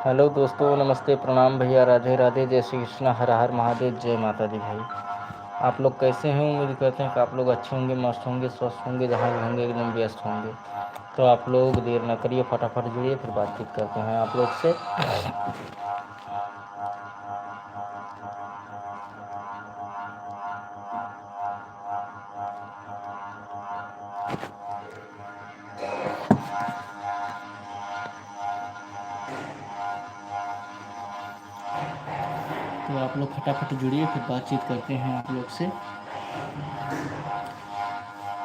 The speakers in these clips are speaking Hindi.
हेलो दोस्तों, नमस्ते, प्रणाम भैया, राधे राधे, जय श्री कृष्णा, हर हर महादेव, जय माता दी भाई। आप लोग कैसे हैं? उम्मीद करते हैं कि आप लोग अच्छे होंगे, मस्त होंगे, स्वस्थ होंगे, जहाँ भी होंगे एकदम व्यस्त होंगे। तो आप लोग देर न करिए, फटाफट जुड़िए, फिर बातचीत करते हैं आप लोग से। तो आप लोग फटाफट जुड़िए, फिर बातचीत करते हैं आप लोग से।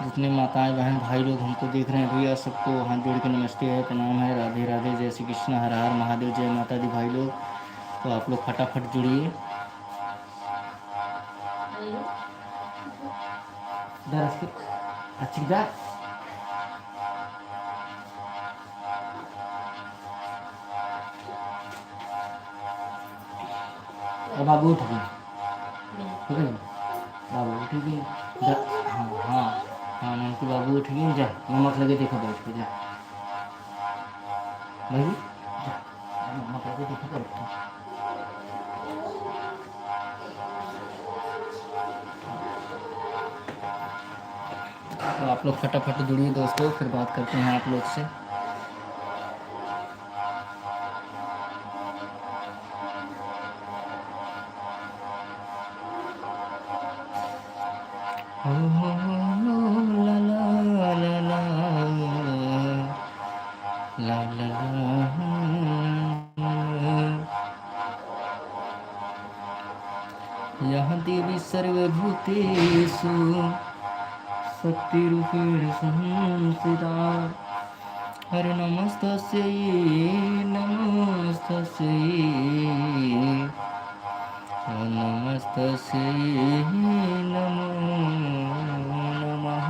जितने माताएं बहन भाई लोग हमको देख रहे हैं भैया, सबको हाथ जोड़ के नमस्ते है, प्रणाम है, राधे राधे, जय श्री कृष्ण, हर हर महादेव, जय माता दी भाई लोग। तो आप लोग फटाफट जुड़िए। बाबू उठ गए, ठीक है बाबू उठ गए। हाँ हाँ हाँ, नंटू बाबू उठ गए, जा नमक लगे देखो, बैठ के जा भाई, जा नमक लगे देखो, बैठ के। तो आप लोग फटाफट जुड़िए दोस्तों, फिर बात करते हैं आप लोग से। यहाँ देवी सर्वभूतेषु शक्तिरूपेण संस्थिता। हरे नमस्तस्यै नमस्तस्यै नमस्तस्यै नमो नमः।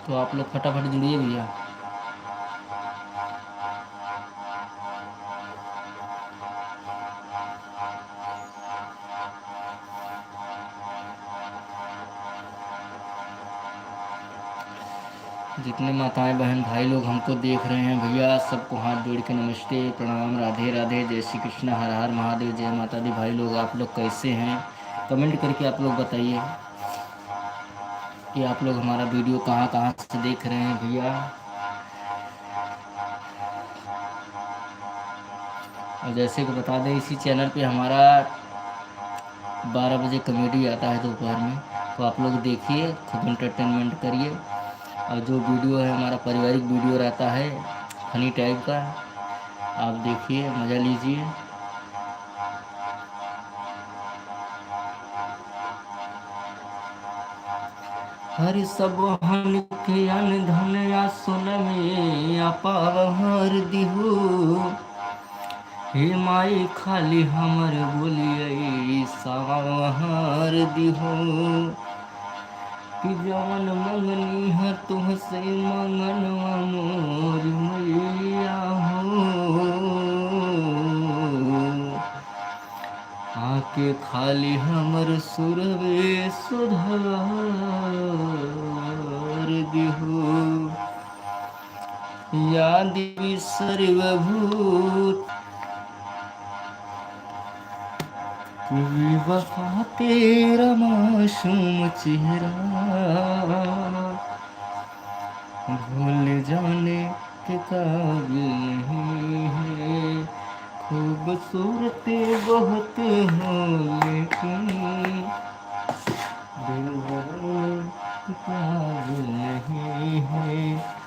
तो आप लोग फटाफट जुड़िए भैया। जितने माताएं बहन भाई लोग हमको देख रहे हैं भैया, सबको हाथ जोड़ के नमस्ते, प्रणाम, राधे राधे, जय श्री कृष्ण, हर हर महादेव, जय माता दी भाई लोग। आप लोग कैसे हैं? कमेंट करके आप लोग बताइए कि आप लोग हमारा वीडियो कहाँ कहाँ से देख रहे हैं भैया। और जैसे कि बता दें, इसी चैनल पे हमारा 12 बजे कॉमेडी आता है दोपहर में, तो आप लोग देखिए, खूब इंटरटेनमेंट करिए। और जो वीडियो है हमारा पारिवारिक वीडियो रहता है, फनी टाइप का, आप देखिए, मज़ा लीजिए। हरि सब हन के अन धन या सुन में अपावहर दिहु। हे माई खाली हमर बोलिए सावहर दिहु। कि जवन मंगनी है तुहसे मंगनवा मोर मैया हो। आके खाली हमर सुरवे सुधार दिहु। या देवी सर्वभूत वफा तेरा मासूम चेहरा भूल जाने के काबिल नहीं है। खूबसूरती बहुत हो लेकिन दिल भरने के काबिल नहीं है।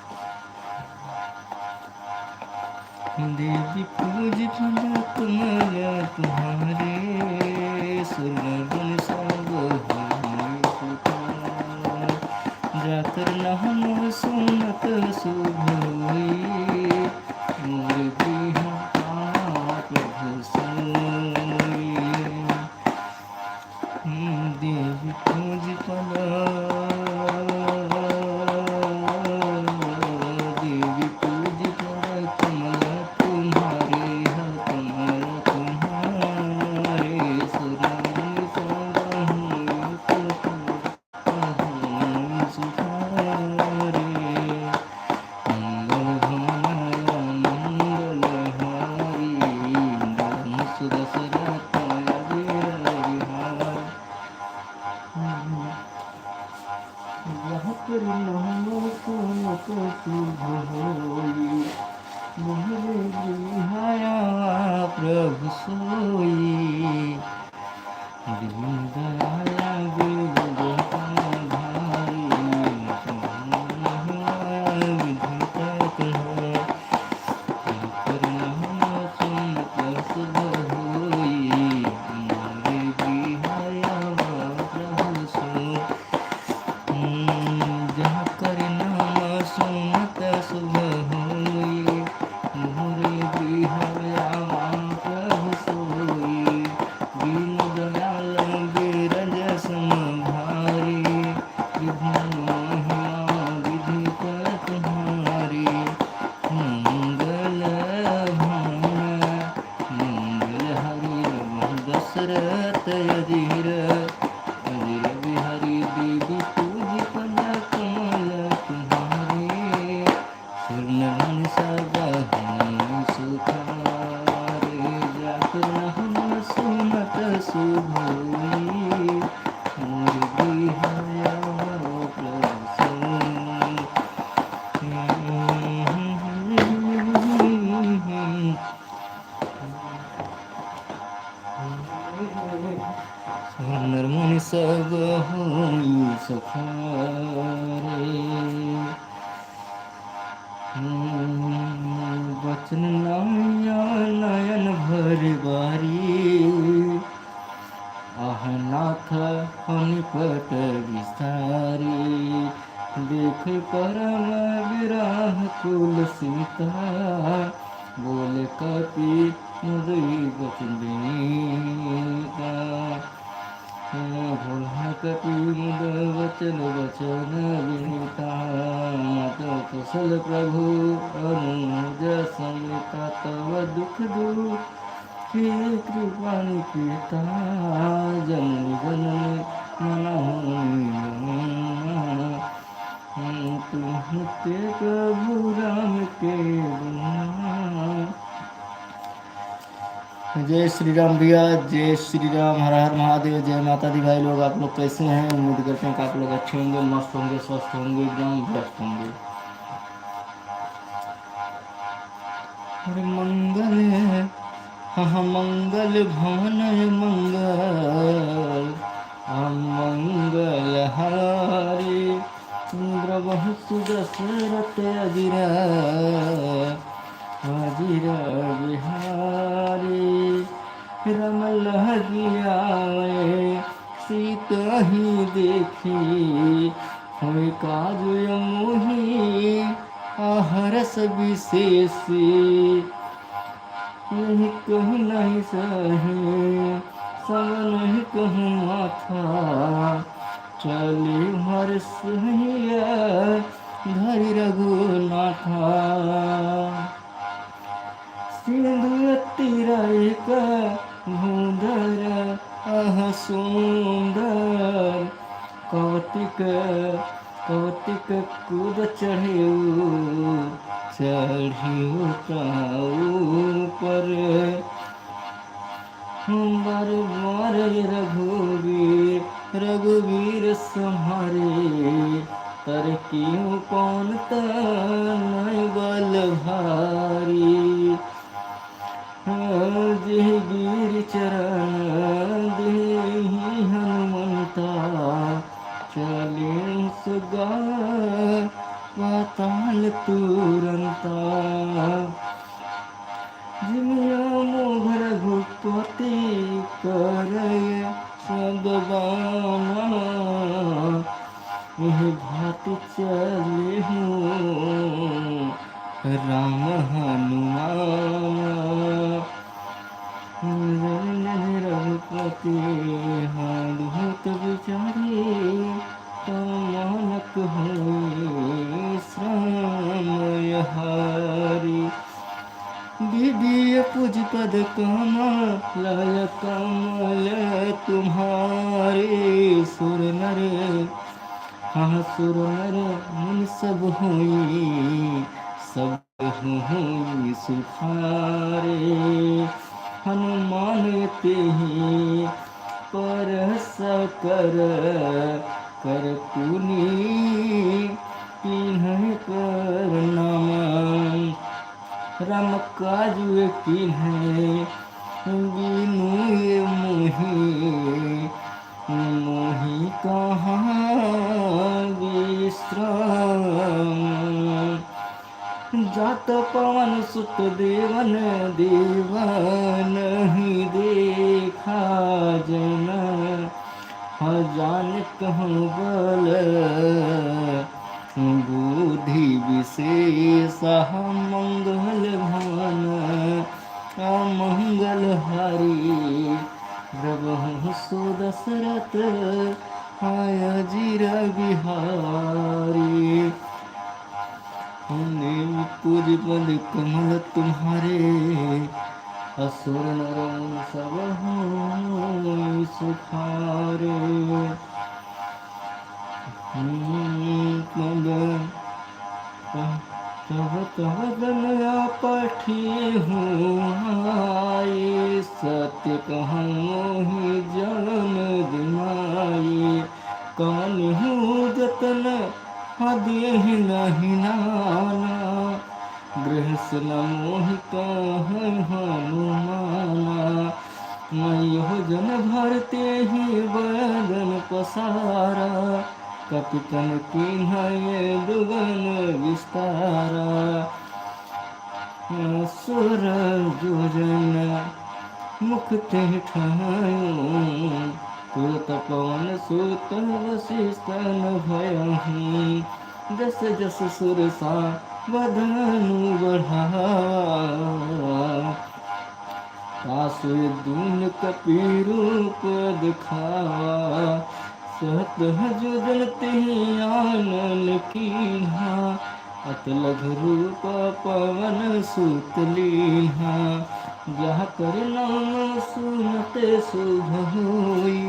देवी पूज पूजा तुम्हारा तुम्हारे सुरगुन सब जा जाकर नाम सुनत शुभ होई, मोर बिहावा प्रभु सोई। देवी पूज पदा, देवी पूज पदा, कमल तुम्हारे है, कमल तुम्हारे, सुरमणि सदा सुखारे, मंगल भवनाय मंगलहारी, धर्म सुदशरथ अजीर बिहारी। यहाँ पर नाम सुनत शुभ होई, मोरे बिहाया प्रभु सोई। दीन दयाला गिरधर धारी, विधता तुम्हारा, पर नाम सुनत शुभ होई, मोरे बिहाया प्रभु सोई। जहाँ कर नाम सुनत शुभ होई, मोरे बिहाया प्रभु सोई। दीन दयाल गिरज संभारी, विधि महिमा विधि कर तुम्हारी। मंगल भान मंगल हरि दशरथ अजीर, अजीर बिहारी। देवी पूज पदा, कमल तुम्हारे, सुरनयन सदा सुखारे, जाकर नाम सुनत शुभ होई, मोर बिहाया प्रभु सोई। नरमुनि सब होई सुखारे, वचन नया नयन भर बारी, आह नाथ निपट विस्तारी। देख परम विराह कुल सीता, बोले कपि मुदई वचन विनीता। भोला कपि मुद वचन वचन विनीता, माता कौशल प्रभु अनुज समेता। तव दुख दूर हे कृपा निकेता, जननी जननी मनहुनी, तुम ते प्रभु राम के गुण। जय श्री राम भैया, जय श्री राम, हर हर महादेव, जय माता दी। भाई लोग आप लोग कैसे हैं? उम्मीद करते हैं कि आप लोग अच्छे होंगे, मस्त होंगे, स्वस्थ होंगे, एकदम व्यस्त होंगे। मंगल हाँ मंगल भवन मंगल, मंगल हारी। इंद्र बहुत दशरथ अजीर, अजीर बिहारी। रम लगिया सीता ही देखी, हुई काज मोही आहरस विशेषी। नहीं कहूँ नहीं सही, सब नहीं कहूँ माथा, चली हर सहिया धरि रघुनाथा। सिंधु तीरा एक भूधर आह सुंदर, कौतिक कौतिक कूद चढ़ियो, चढ़ियो ऊपर। बार बार रघुवीर रघुवीर सम्हारे, तर क्यों कौन तनय बल भारी। जय गिर चरण देहि हनुमंता, चले सुगा पाताल तुरंता। जिमिया मोघ रघुपति करय सब बाना, यह साथ चले हूँ राम हनुमान। रघुपति हाथ बिचारे मानक हुए श्रामय हारी। विधि पूज पद कमल कमल तुम्हारे सुर नर हाँ सुर नर मन सब हुई सब हुई सुखारे। हनुमान ते ही परस कर कर पुनि किन्ह कर नाम। राम काज किन्ह बिनु ये मोहि मोहि कहाँ विश्राम। जात पवन सुत देवन देवन ही देखा जन जान कहूँ बल बुद्धि विशेष मंगल भवन अमंगल हरि। प्रभु सो दशरथ अजीर बिहारी। पूज पद कमल तुम्हारे असुर नर सब होय सुखारे। तब तब गनया पठी हूँ आए सत्य कहूँ मोहि जन्म दिनाई। कौन हूँ जतन देह नहीं नाना गृहस्थ न मोहि कहै हनुमाना। मैं जन भरते ही बदन पसारा कपितन किन्है दुगन विस्तारा। सुर जोजन मुख ते ठायूं तुरत पवन सुत वशिष्ठ भयहूँ। जस जस सुरसा बदनु बढ़ावा तासु दून कपि रूप दिखावा। सहत जोजन तिहि आनन कीन्हा अत लघु रूप पवन सुत लीन्हा। जहाँ कर नाम सुनते शुभ होई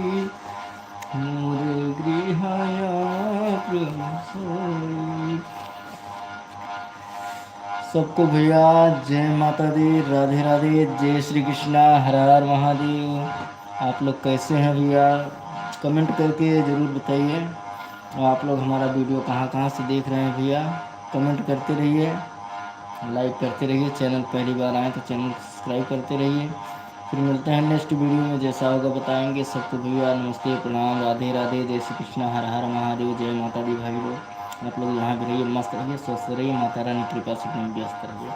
मोर गृहाया प्रभु सोई। सबको भैया जय माता दी, राधे राधे, जय श्री कृष्णा, हर हर महादेव। आप लोग कैसे हैं भैया, कमेंट करके ज़रूर बताइए। और आप लोग हमारा वीडियो कहाँ कहाँ से देख रहे हैं भैया, कमेंट करते रहिए, लाइक करते रहिए। चैनल पहली बार आए तो चैनल सब्सक्राइब करते रहिए। फिर मिलते हैं नेक्स्ट वीडियो में, जैसा होगा बताएंगे। सबको भैया नमस्ते, प्रणाम, राधे राधे, जय श्री कृष्णा, हर हर महादेव, जय माता दी भाई लोग। आप लोग यहाँ भी रहिए, मस्त रहिए, स्वस्थ रहिए, माता रानी कृपा से व्यस्त रहिए।